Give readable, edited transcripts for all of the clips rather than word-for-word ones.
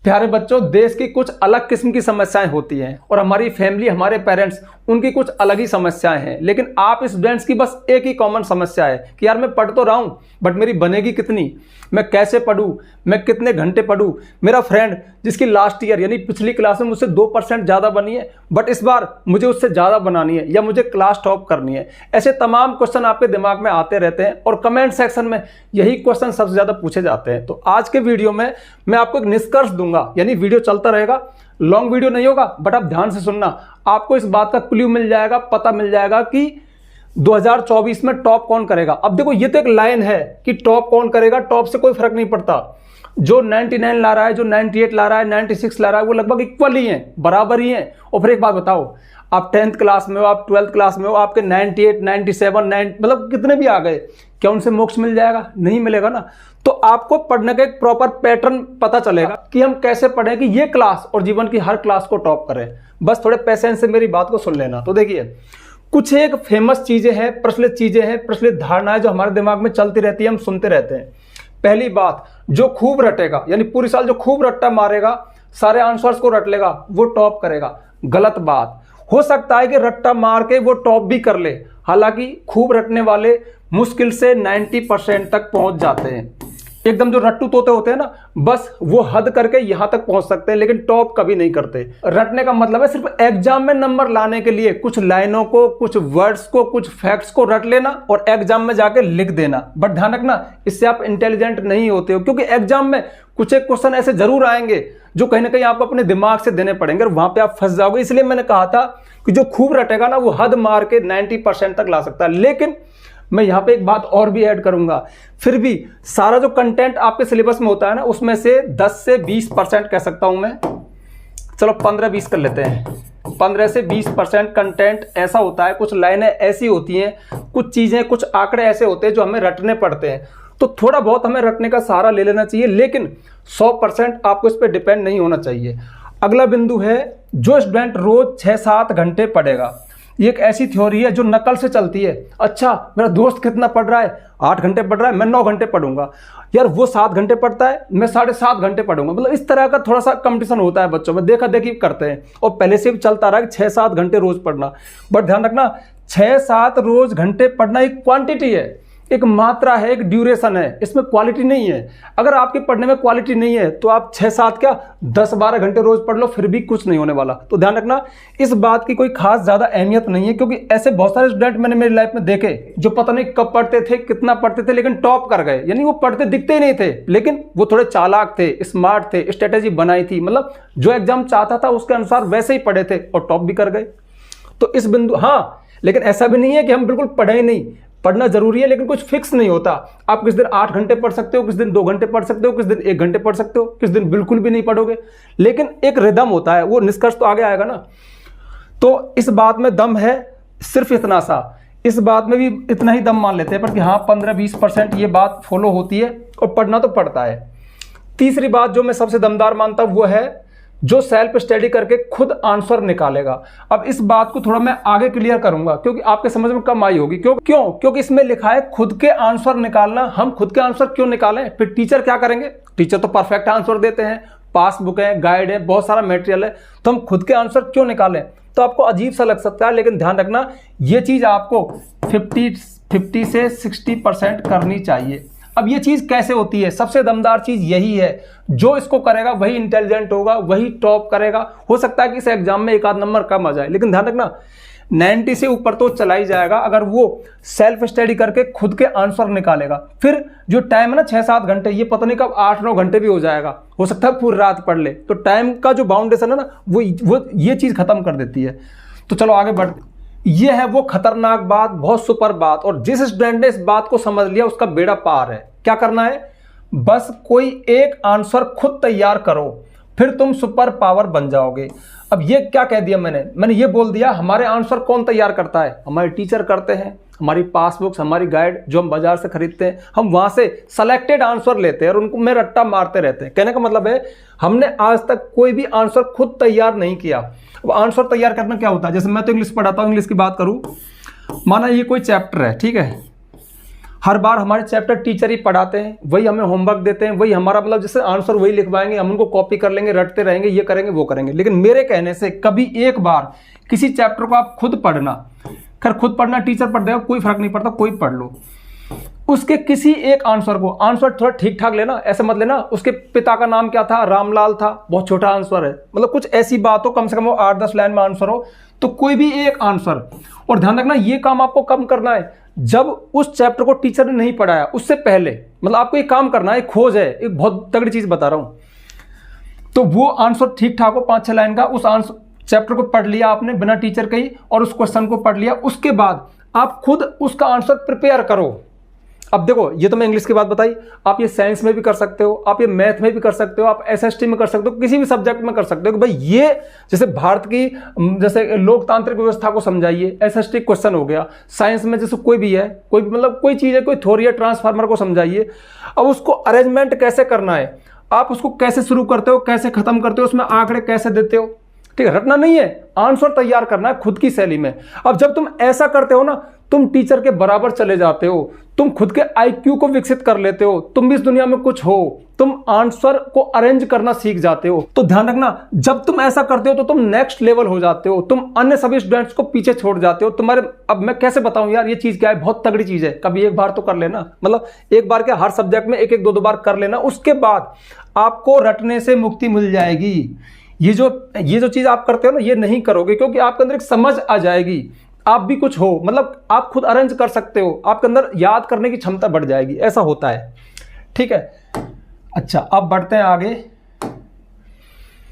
प्यारे बच्चों, देश की कुछ अलग किस्म की समस्याएं होती हैं और हमारी फैमिली, हमारे पेरेंट्स, उनकी कुछ अलग ही समस्याएं हैं। लेकिन आप स्टूडेंट्स की बस एक ही कॉमन समस्या है कि यार मैं पढ़ तो रहा हूं बट मेरी बनेगी कितनी, मैं कैसे पढूं, मैं कितने घंटे पढूं। मेरा फ्रेंड जिसकी लास्ट ईयर यानी पिछली क्लास में मुझसे 2% ज़्यादा बनी है बट इस बार मुझे उससे ज़्यादा बनानी है या मुझे क्लास टॉप करनी है। ऐसे तमाम क्वेश्चन आपके दिमाग में आते रहते हैं और कमेंट सेक्शन में यही क्वेश्चन सबसे ज़्यादा पूछे जाते हैं। तो आज के वीडियो में मैं आपको एक निष्कर्ष दूंगा, यानी वीडियो चलता रहेगा, लॉन्ग वीडियो नहीं होगा बट आप ध्यान से सुनना। आपको इस बात का क्लू मिल जाएगा, पता मिल जाएगा कि 2024 में टॉप कौन करेगा। अब देखो, ये तो एक लाइन है कि टॉप कौन करेगा, टॉप से कोई फर्क नहीं पड़ता। जो 99 ला रहा है, जो 98 ला रहा है, 96 ला रहा है, वो लगभग इक्वल ही हैं, बराबर ही हैं। और फिर एक बात बताओ, आप 10th क्लास में हो, आप 12th क्लास में हो, आपके 98, 97, 9 मतलब कितने भी आ गए, क्या उनसे मोक्ष मिल जाएगा? नहीं मिलेगा ना। तो आपको पढ़ने का एक प्रॉपर पैटर्न पता चलेगा कि हम कैसे पढ़ें कि ये क्लास और जीवन की हर क्लास को टॉप करें। बस थोड़े पेशेंस से मेरी बात को सुन लेना। तो देखिए, कुछ एक फेमस चीजें हैं, प्रचलित चीजें हैं, प्रचलित धारणाएं जो हमारे दिमाग में चलती रहती है, हम सुनते रहते हैं। पहली बात, जो खूब रटेगा, यानी पूरी साल जो खूब रट्टा मारेगा, सारे आंसर्स को रट लेगा, वो टॉप करेगा। गलत बात। हो सकता है कि रट्टा मार के वो टॉप भी कर ले, हालांकि खूब रटने वाले मुश्किल से 90% तक पहुंच जाते हैं। एकदम जो रट्टू तोते होते हैं ना, बस वो हद करके यहां तक पहुंच सकते हैं, लेकिन टॉप कभी नहीं करते। रटने का मतलब है सिर्फ एग्जाम में नंबर लाने के लिए कुछ लाइनों को, कुछ वर्ड्स को, कुछ फैक्ट्स को रट लेना और एग्जाम में जाके लिख देना। बट ध्यान रखना, इससे आप इंटेलिजेंट नहीं होते हो, क्योंकि एग्जाम में कुछ एक क्वेश्चन ऐसे जरूर आएंगे जो कहीं ना कहीं आपको अपने दिमाग से देने पड़ेंगे और वहां पे आप फंस जाओगे। इसलिए मैंने कहा था कि जो खूब रटेगा ना, वो हद मार के 90% तक ला सकता है। लेकिन मैं यहां पे एक बात और भी ऐड करूंगा, फिर भी सारा जो कंटेंट आपके सिलेबस में होता है ना, उसमें से 10 से 20% कह सकता हूं मैं, चलो 15-20 कर लेते हैं। 15 से 20% कंटेंट ऐसा होता है, कुछ लाइनें ऐसी होती हैं, कुछ चीजें, कुछ आंकड़े ऐसे होते हैं जो हमें रटने पड़ते हैं। तो थोड़ा बहुत हमें रटने का सहारा ले लेना चाहिए, लेकिन 100% आपको इस पर डिपेंड नहीं होना चाहिए। अगला बिंदु है, जो स्टूडेंट रोज 6-7 घंटे पढ़ेगा। ये एक ऐसी थ्योरी है जो नकल से चलती है। अच्छा, मेरा दोस्त कितना पढ़ रहा है? 8 घंटे पढ़ रहा है, मैं 9 घंटे पढ़ूंगा। यार वो 7 घंटे पढ़ता है, मैं 7.5 घंटे पढ़ूंगा। मतलब इस तरह का थोड़ा सा कंपटीशन होता है बच्चों में, देखा देखी करते हैं और पहले से भी चलता रहा कि 6-7 घंटे रोज पढ़ना। बट ध्यान रखना, 6-7 रोज घंटे पढ़ना एक क्वांटिटी है, एक मात्रा है, एक ड्यूरेशन है, इसमें क्वालिटी नहीं है। अगर आपके पढ़ने में क्वालिटी नहीं है तो आप 6-7 क्या 10-12 घंटे रोज पढ़ लो, फिर भी कुछ नहीं होने वाला। तो ध्यान रखना, इस बात की कोई खास ज्यादा अहमियत नहीं है, क्योंकि ऐसे बहुत सारे स्टूडेंट मैंने मेरी लाइफ में देखे जो पता नहीं कब पढ़ते थे, कितना पढ़ते थे, लेकिन टॉप कर गए। यानी वो पढ़ते दिखते ही नहीं थे, लेकिन वो थोड़े चालाक थे, स्मार्ट थे, स्ट्रेटेजी बनाई थी, मतलब जो एग्जाम चाहता था उसके अनुसार वैसे ही पढ़े थे और टॉप भी कर गए। तो इस बिंदु, हाँ, लेकिन ऐसा भी नहीं है कि हम बिल्कुल पढ़े ही नहीं। पढ़ना जरूरी है, लेकिन कुछ फिक्स नहीं होता। आप किस दिन 8 घंटे पढ़ सकते हो, किस दिन 2 घंटे पढ़ सकते हो, किस दिन 1 घंटे पढ़ सकते हो, किस दिन बिल्कुल भी नहीं पढ़ोगे। लेकिन एक रिदम होता है, वो निष्कर्ष तो आगे आएगा ना। तो इस बात में दम है, सिर्फ इतना सा, इस बात में भी इतना ही दम मान लेते हैं, पर कि हाँ 15-20% ये बात फॉलो होती है और पढ़ना तो पड़ता है। तीसरी बात जो मैं सबसे दमदार मानता हूं वो है, जो सेल्फ स्टडी करके खुद आंसर निकालेगा। अब इस बात को थोड़ा मैं आगे क्लियर करूंगा, क्योंकि आपके समझ में कम आई होगी। क्योंकि इसमें लिखा है खुद के आंसर निकालना। हम खुद के आंसर क्यों निकालें? फिर टीचर क्या करेंगे? टीचर तो परफेक्ट आंसर देते हैं, पासबुक है, गाइड है, बहुत सारा मटेरियल है, तो हम खुद के आंसर क्यों निकालें? तो आपको अजीब सा लग सकता है, लेकिन ध्यान रखना, ये चीज आपको 50 से 60% करनी चाहिए। अब ये चीज कैसे होती है? सबसे दमदार चीज यही है, जो इसको करेगा वही इंटेलिजेंट होगा, वही टॉप करेगा। हो सकता है कि इस एग्जाम में 1 आध नंबर कम आ जाए, लेकिन ध्यान रखना 90 से ऊपर तो चला ही जाएगा अगर वो सेल्फ स्टडी करके खुद के आंसर निकालेगा। फिर जो टाइम है ना 6-7 घंटे, ये पता नहीं कब 8-9 घंटे भी हो जाएगा, हो सकता है पूरी रात पढ़ ले। तो टाइम का जो बाउंडेशन है ना, वो ये चीज खत्म कर देती है। तो चलो आगे बढ़, ये है वो खतरनाक बात, बहुत सुपर बात, और जिस स्टूडेंट ने इस बात को समझ लिया उसका बेड़ा पार है। क्या करना है? बस कोई एक आंसर खुद तैयार करो, फिर तुम सुपर पावर बन जाओगे। अब ये क्या कह दिया मैंने ये बोल दिया, हमारे आंसर कौन तैयार करता है? हमारे टीचर करते हैं। हमारी पासबुक्स, हमारी गाइड जो हम बाजार से खरीदते हैं, हम वहां से सेलेक्टेड आंसर लेते हैं और उनको में रट्टा मारते रहते हैं। कहने का मतलब है, हमने आज तक कोई भी आंसर खुद तैयार नहीं किया। अब आंसर तैयार करना क्या होता है? जैसे मैं तो इंग्लिश पढ़ाता हूं, इंग्लिश की बात करूं, माना ये कोई चैप्टर है, ठीक है, हर बार हमारे चैप्टर टीचर ही पढ़ाते हैं, वही हमें होमवर्क देते हैं, वही हमारा मतलब जैसे आंसर वही लिखवाएंगे, हम उनको कॉपी कर लेंगे, रटते रहेंगे, ये करेंगे वो करेंगे। लेकिन मेरे कहने से कभी एक बार किसी चैप्टर को आप खुद पढ़ना, खैर खुद पढ़ना टीचर पढ़ देगा कोई फर्क नहीं पड़ता, कोई पढ़ लो, उसके किसी एक आंसर को, आंसर थोड़ा ठीक ठाक लेना, ऐसे मत लेना उसके पिता का नाम क्या था, रामलाल था, बहुत छोटा आंसर है, मतलब कुछ ऐसी बात हो, कम से कम वो 8-10 लाइन में आंसर हो, तो कोई भी एक आंसर। और ध्यान रखना ये काम आपको कम करना है जब उस चैप्टर को टीचर ने नहीं पढ़ाया, उससे पहले, मतलब आपको एक काम करना है, एक खोज है, एक बहुत तगड़ी चीज बता रहा हूं। तो वो आंसर ठीक ठाक हो 5-6 लाइन का, उस आंसर चैप्टर को पढ़ लिया आपने बिना टीचर के ही, और उस क्वेश्चन को पढ़ लिया, उसके बाद आप खुद उसका आंसर प्रिपेयर करो। अब देखो ये तो मैं इंग्लिश की बात बताई, आप ये साइंस में भी कर सकते हो, आप ये मैथ में भी कर सकते हो, आप एसएसटी में कर सकते हो, किसी भी सब्जेक्ट में कर सकते हो कि भाई ये जैसे भारत की जैसे लोकतांत्रिक व्यवस्था को समझाइए, एसएसटी क्वेश्चन हो गया। साइंस में जैसे कोई भी है, कोई मतलब कोई चीज़ है, कोई थ्योरी है, ट्रांसफार्मर को समझाइए। अब उसको अरेंजमेंट कैसे करना है, आप उसको कैसे शुरू करते हो, कैसे खत्म करते हो, उसमें आंकड़े कैसे देते हो, ठीक है, रटना नहीं है, आंसर तैयार करना है खुद की शैली में। अब जब तुम ऐसा करते हो ना, तुम टीचर के बराबर चले जाते हो, तुम खुद के आईक्यू को विकसित कर लेते हो, तुम भी इस दुनिया में कुछ हो, तुम आंसर को अरेंज करना सीख जाते हो। तो ध्यान रखना, जब तुम ऐसा करते हो तो तुम नेक्स्ट लेवल हो जाते हो, तुम अन्य सभी स्टूडेंट्स को पीछे छोड़ जाते हो। तुम्हारे, अब मैं कैसे बताऊं यार ये चीज क्या है, बहुत तगड़ी चीज है, कभी एक बार तो कर लेना, मतलब एक बार क्या, हर सब्जेक्ट में 1-1, 2-2 बार कर लेना, उसके बाद आपको रटने से मुक्ति मिल जाएगी। ये जो चीज आप करते हो ना, ये नहीं करोगे क्योंकि आपके अंदर एक समझ आ जाएगी, आप भी कुछ हो, मतलब आप खुद अरेंज कर सकते हो, आपके अंदर याद करने की क्षमता बढ़ जाएगी, ऐसा होता है, ठीक है। अच्छा अब बढ़ते हैं आगे।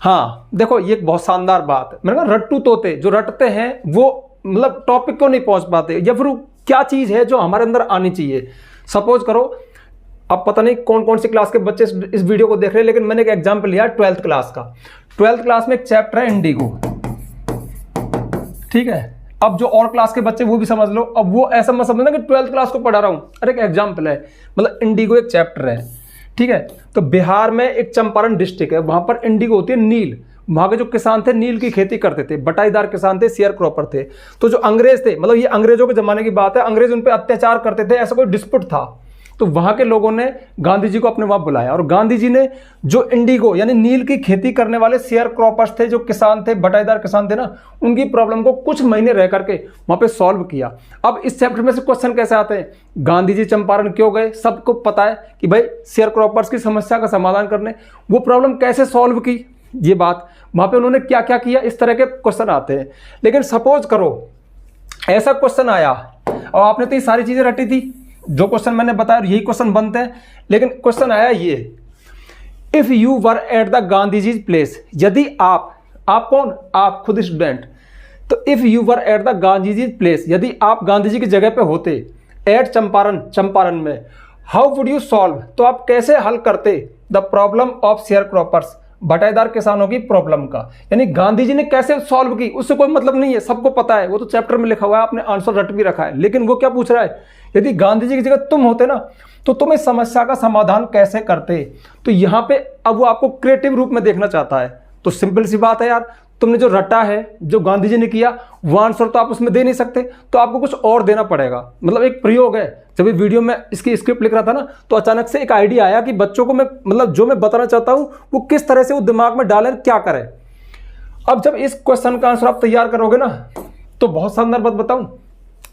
हाँ देखो ये एक बहुत शानदार बात है, मैंने कहा रट्टू तोते जो रटते हैं वो मतलब टॉपिक को नहीं पहुंच पाते, या फिर क्या चीज है जो हमारे अंदर आनी चाहिए। सपोज करो, अब पता नहीं कौन कौन सी क्लास के बच्चे इस वीडियो को देख रहे हैं, लेकिन मैंने एक एग्जाम्पल लिया 12th क्लास का। 12th क्लास में एक चैप्टर है इंडिगो, ठीक है। अब जो और क्लास के बच्चे वो भी समझ लो, अब वो ऐसा मत समझना कि 12th क्लास को पढ़ा रहा हूं, अरे एक एग्जाम्पल है, मतलब इंडिगो एक चैप्टर है, ठीक है। तो बिहार में एक चंपारण डिस्ट्रिक्ट है, वहां पर इंडिगो होती है नील, वहां के जो किसान थे नील की खेती करते थे, बटाईदार किसान थे, शेयर क्रॉपर थे। तो जो अंग्रेज थे, मतलब ये अंग्रेजों के जमाने की बात है, अंग्रेज उन पर अत्याचार करते थे, ऐसा कोई डिस्प्यूट था, तो वहां के लोगों ने गांधी जी को अपने वहां बुलाया, और गांधी जी ने जो इंडिगो यानी नील की खेती करने वाले शेयर क्रॉपर्स थे, जो किसान थे, बटाईदार किसान थे ना, उनकी प्रॉब्लम को कुछ महीने रह करके वहां पे सॉल्व किया। अब इस चैप्टर में से क्वेश्चन कैसे आते हैं, गांधी जी चंपारण क्यों गए, सबको पता है कि भाई शेयर क्रॉपर्स की समस्या का समाधान करने, वो प्रॉब्लम कैसे सॉल्व की, ये बात वहां पे उन्होंने क्या क्या किया, इस तरह के क्वेश्चन आते हैं। लेकिन सपोज करो ऐसा क्वेश्चन आया और आपने तो ये सारी चीजें रटी थी, जो क्वेश्चन मैंने बताया यही क्वेश्चन बनते हैं, लेकिन क्वेश्चन आया ये, if you were at the Gandhi ji place, यदि आप कौन, आप खुद स्टूडेंट, तो if you were at the Gandhi ji place, यदि आप गांधी जी की जगह पे होते, एट चंपारण में, हाउ वुड यू सॉल्व, तो आप कैसे हल करते the problem of share croppers, बटाईदार किसानों की प्रॉब्लम का। यानी गांधी जी ने कैसे सॉल्व की, उससे कोई मतलब नहीं है, सबको पता है, वो तो चैप्टर में लिखा हुआ है, आपने आंसर रट भी रखा है। लेकिन वो क्या पूछ रहा है, यदि गांधी जी की जगह तुम होते ना, तो तुम इस समस्या का समाधान कैसे करते। तो यहां पे अब वो आपको क्रिएटिव रूप में देखना चाहता है। तो सिंपल सी बात है यार, तुमने जो रटा है, जो गांधी जी ने किया, वो आंसर तो आप उसमें दे नहीं सकते, तो आपको कुछ और देना पड़ेगा। मतलब एक प्रयोग है, जब ये वीडियो में इसकी स्क्रिप्ट लिख रहा था ना, तो अचानक से एक आइडिया आया कि बच्चों को मैं मतलब जो मैं बताना चाहता हूं वो किस तरह से वो दिमाग में डालें, क्या करें। अब जब इस क्वेश्चन का आंसर आप तैयार करोगे ना, तो बहुत शानदार बात बताऊं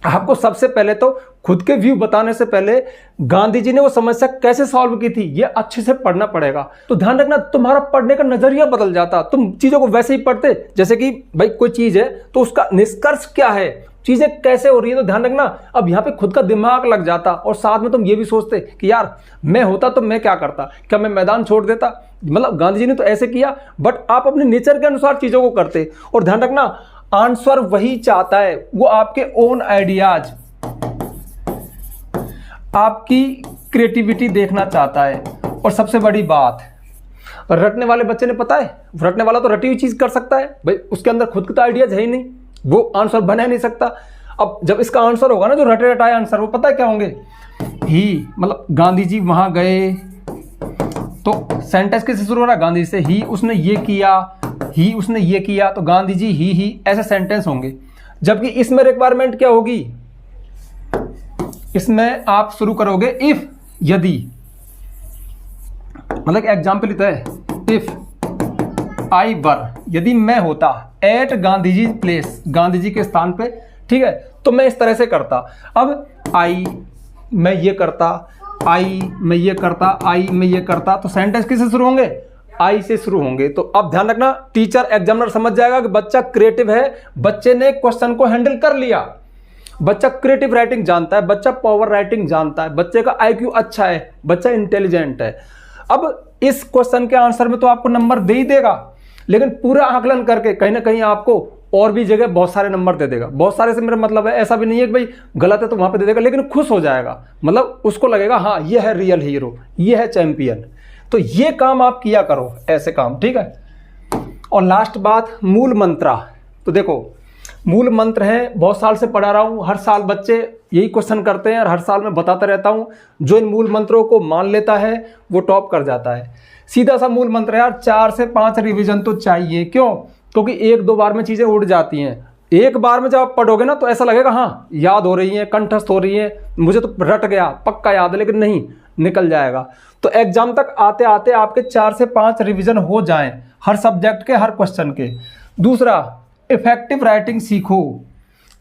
आपको, सबसे पहले तो खुद के व्यू बताने से पहले गांधी जी ने वो समस्या कैसे सॉल्व की थी ये अच्छे से पढ़ना पड़ेगा। तो ध्यान रखना, तुम्हारा पढ़ने का नजरिया बदल जाता, तुम चीजों को वैसे ही पढ़ते जैसे कि भाई कोई चीज है तो उसका निष्कर्ष क्या है, चीजें कैसे हो रही है। तो ध्यान रखना, अब यहाँ पे खुद का दिमाग लग जाता, और साथ में तुम ये भी सोचते कि यार मैं होता तो मैं क्या करता, क्या मैं मैदान छोड़ देता, मतलब गांधी जी ने तो ऐसे किया, बट आप अपने नेचर के अनुसार चीजों को करते। और ध्यान रखना, आंसर वही चाहता है, वो आपके ओन आइडियाज, आपकी क्रिएटिविटी देखना चाहता है। और सबसे बड़ी बात, रटने वाले बच्चे ने पता है, रटने वाला तो रटी हुई चीज कर सकता है भाई, उसके अंदर खुद का तो आइडियाज है ही नहीं, वो आंसर बना नहीं सकता। अब जब इसका आंसर होगा ना, जो रटे रटाए आंसर, वो पता है क्या होंगे, ही मतलब गांधी जी वहां गए, तो सेंटेंस किससे शुरू हो रहा है, गांधी से, ही उसने ये किया, ही उसने ये किया, तो गांधी जी ही ऐसे सेंटेंस होंगे। जबकि इसमें रिक्वायरमेंट क्या होगी, इसमें आप शुरू करोगे इफ, यदि, मतलब एग्जाम्पल लेता है, इफ आई वर, यदि मैं होता एट गांधी जी प्लेस, गांधी जी के स्थान पे, ठीक है, तो मैं इस तरह से करता। अब आई मैं ये करता, आई मैं ये करता, आई मैं ये करता, तो सेंटेंस किससे शुरू होंगे? आई से शुरू होंगे। तो अब ध्यान रखना, टीचर एग्जामिनर समझ जाएगा कि बच्चा क्रिएटिव है, बच्चे ने क्वेश्चन को हैंडल कर लिया, बच्चा क्रिएटिव राइटिंग जानता है, बच्चा पावर राइटिंग जानता है, बच्चे का आईक्यू अच्छा है, बच्चा इंटेलिजेंट है। अब इस क्वेश्चन के आंसर में तो आपको नंबर दे ही देगा, लेकिन पूरा आकलन करके कहीं ना कहीं आपको और भी जगह बहुत सारे नंबर दे देगा। बहुत सारे से मेरा मतलब है ऐसा भी नहीं है कि भाई गलत है तो वहां पे दे देगा, लेकिन खुश हो जाएगा, मतलब उसको लगेगा हाँ ये है रियल हीरो, ये है चैंपियन। तो ये काम आप किया करो, ऐसे काम, ठीक है। और लास्ट बात, मूल मंत्रा। तो देखो मूल मंत्र है, बहुत साल से पढ़ा रहा हूं, हर साल बच्चे यही क्वेश्चन करते हैं और हर साल मैं बताता रहता हूं। जो इन मूल मंत्रों को मान लेता है वो टॉप कर जाता है। सीधा सा मूल मंत्र है यार, 4 से 5 रिवीजन तो चाहिए। क्यों? क्योंकि 1-2 बार में चीजें उड़ जाती हैं। एक बार में जब आप पढ़ोगे ना तो ऐसा लगेगा हाँ याद हो रही है, कंठस्थ हो रही है, मुझे तो रट गया, पक्का याद है, लेकिन नहीं, निकल जाएगा। तो एग्जाम तक आते आते आपके 4 से 5 रिवीजन हो जाएं, हर सब्जेक्ट के, हर क्वेश्चन के। दूसरा, इफेक्टिव राइटिंग सीखो।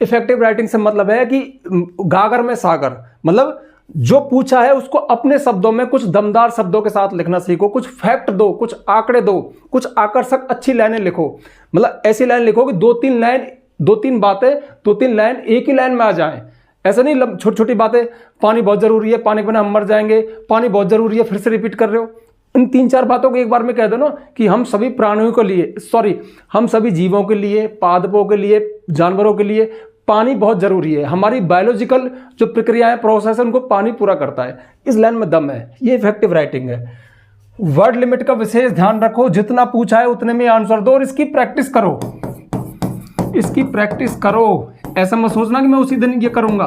इफेक्टिव राइटिंग से मतलब है कि गागर में सागर, मतलब जो पूछा है उसको अपने शब्दों में, कुछ दमदार शब्दों के साथ लिखना सीखो। कुछ फैक्ट दो, कुछ आंकड़े दो, कुछ आकर्षक अच्छी लाइनें लिखो। मतलब ऐसी लाइन लिखो कि 2-3 लाइन, 2-3 बातें, 2-3 लाइन एक ही लाइन में आ जाएं। ऐसा नहीं छोटी छोटी बातें, पानी बहुत जरूरी है, पानी के बिना हम मर जाएंगे, पानी बहुत जरूरी है, फिर से रिपीट कर रहे हो। इन 3-4 बातों को एक बार में कह दो ना कि हम सभी प्राणियों के लिए, हम सभी जीवों के लिए, पादपों के लिए, जानवरों के लिए पानी बहुत जरूरी है। हमारी बायोलॉजिकल जो प्रक्रियाएं, प्रोसेस है, उनको पानी पूरा करता है। इस लाइन में दम है, ये इफेक्टिव राइटिंग है। वर्ड लिमिट का विशेष ध्यान रखो, जितना पूछा है उतने में आंसर दो और इसकी प्रैक्टिस करो, इसकी प्रैक्टिस करो। ऐसा मत सोचना कि मैं उसी दिन ये करूंगा,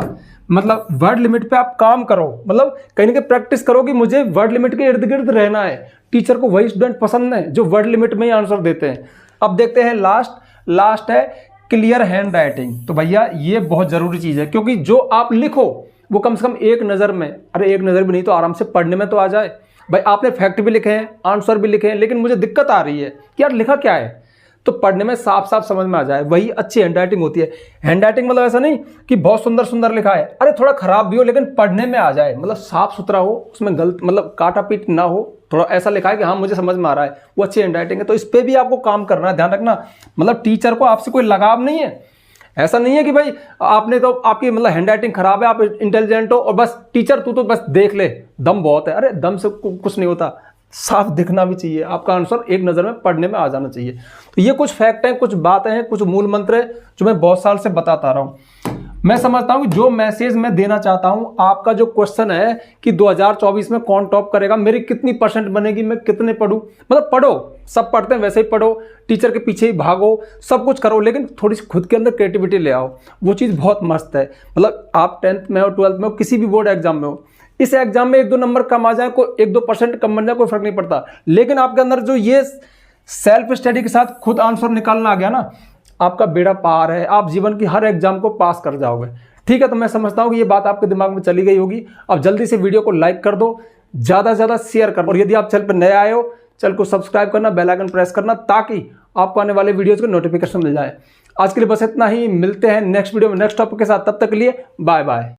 मतलब वर्ड लिमिट पे आप काम करो, मतलब कहीं ना कहीं प्रैक्टिस करो कि मुझे वर्ड लिमिट के इर्द गिर्द रहना है। टीचर को वही स्टूडेंट पसंद है जो वर्ड लिमिट में ही आंसर देते हैं। अब देखते हैं लास्ट है क्लियर हैंड राइटिंग। तो भैया ये बहुत जरूरी चीज है, क्योंकि जो आप लिखो वो कम से कम एक नजर में, अरे एक नजर भी नहीं तो आराम से पढ़ने में तो आ जाए। भाई आपने फैक्ट भी लिखे हैं, आंसर भी लिखे हैं, लेकिन मुझे दिक्कत आ रही है कि यार लिखा क्या है, तो पढ़ने में साफ साफ समझ में आ जाए, वही अच्छी हैंड राइटिंग होती है। हैंड राइटिंग मतलब ऐसा नहीं कि बहुत सुंदर सुंदर लिखा है, अरे थोड़ा खराब भी हो लेकिन पढ़ने में आ जाए, मतलब साफ सुथरा हो, उसमें गलत मतलब काटा पीट ना हो, थोड़ा ऐसा लिखा है कि हाँ मुझे समझ में आ रहा है, वो अच्छी हैंड राइटिंग है। तो इस पर भी आपको काम करना है, ध्यान रखना। मतलब टीचर को आपसे कोई लगाव नहीं है, ऐसा नहीं है कि भाई आपने तो आपकी मतलब हैंड राइटिंग खराब है, आप इंटेलिजेंट हो और बस टीचर तू तो बस देख ले, दम बहुत है। अरे दम से कुछ नहीं होता, साफ दिखना भी चाहिए, आपका आंसर एक नज़र में पढ़ने में आ जाना चाहिए। तो ये कुछ फैक्ट हैं, कुछ बातें हैं, कुछ मूल मंत्र है जो मैं बहुत साल से बताता रहा हूँ। मैं समझता हूँ कि जो मैसेज मैं देना चाहता हूँ, आपका जो क्वेश्चन है कि 2024 में कौन टॉप करेगा, मेरी कितनी % बनेगी, मैं कितने पढ़ूँ, मतलब पढ़ो, सब पढ़ते हैं वैसे ही पढ़ो, टीचर के पीछे ही भागो, सब कुछ करो, लेकिन थोड़ी सी खुद के अंदर क्रिएटिविटी ले आओ। वो चीज़ बहुत मस्त है। मतलब आप 10th में हो, 12th में हो, किसी भी बोर्ड एग्जाम में हो, इस एग्जाम में 1-2 नंबर कम आ जाए, कोई 1-2% कम बन जाए, कोई फर्क नहीं पड़ता, लेकिन आपके अंदर जो ये सेल्फ स्टडी के साथ खुद आंसर निकालना आ गया ना, आपका बेड़ा पार है, आप जीवन की हर एग्जाम को पास कर जाओगे। ठीक है, तो मैं समझता हूँ कि ये बात आपके दिमाग में चली गई होगी। अब जल्दी से वीडियो को लाइक कर दो, ज़्यादा से ज़्यादा शेयर कर दो, और यदि आप चैनल पर नए आए हो, चैनल को सब्सक्राइब करना, बेल आइकन प्रेस करना, ताकि आपको आने वाले वीडियोज़ के नोटिफिकेशन मिल जाए। आज के लिए बस इतना ही, मिलते हैं नेक्स्ट वीडियो में नेक्स्ट टॉपिक के साथ, तब तक के लिए बाय बाय।